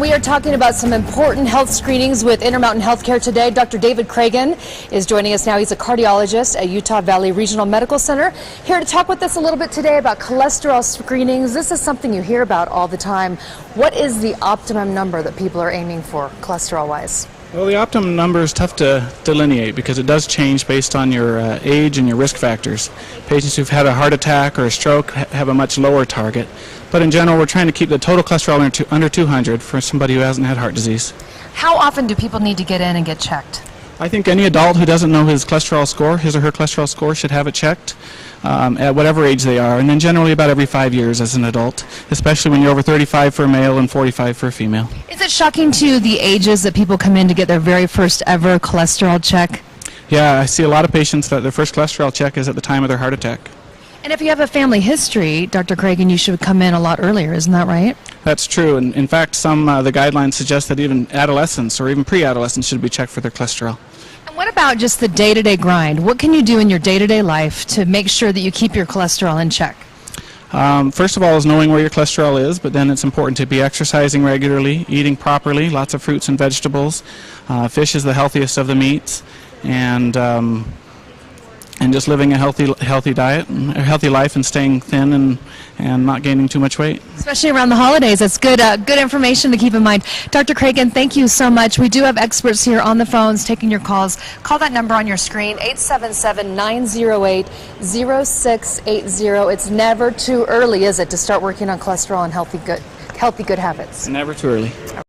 we are talking about some important health screenings with Intermountain Healthcare today. Dr. David Cragun is joining us now. He's a cardiologist at Utah Valley Regional Medical Center, here to talk with us a little bit today about cholesterol screenings. This is something you hear about all the time. What is the optimum number that people are aiming for cholesterol-wise? Well, the optimum number is tough to delineate because it does change based on your age and your risk factors. Patients who've had a heart attack or a stroke have a much lower target. But in general, we're trying to keep the total cholesterol under 200 for somebody who hasn't had heart disease. How often do people need to get in and get checked? I think any adult who doesn't know his cholesterol score, his or her cholesterol score, should have it checked at whatever age they are, and then generally about every 5 years as an adult, especially when you're over 35 for a male and 45 for a female. Is it shocking to you the ages that people come in to get their very first ever cholesterol check? Yeah, I see a lot of patients that their first cholesterol check is at the time of their heart attack. And if you have a family history, Dr. Cragun, you should come in a lot earlier, isn't that right? That's true, and in fact, the guidelines suggest that even adolescents or even pre-adolescents should be checked for their cholesterol. And what about just the day-to-day grind? What can you do in your day-to-day life to make sure that you keep your cholesterol in check? First of all is knowing where your cholesterol is, but then it's important to be exercising regularly, eating properly, lots of fruits and vegetables. Fish is the healthiest of the meats, and just living a healthy diet, a healthy life, and staying thin and not gaining too much weight. Especially around the holidays. That's good information to keep in mind. Dr. Cragun, thank you so much. We do have experts here on the phones taking your calls. Call that number on your screen, 877-908-0680. It's never too early, is it, to start working on cholesterol and healthy good habits? Never too early.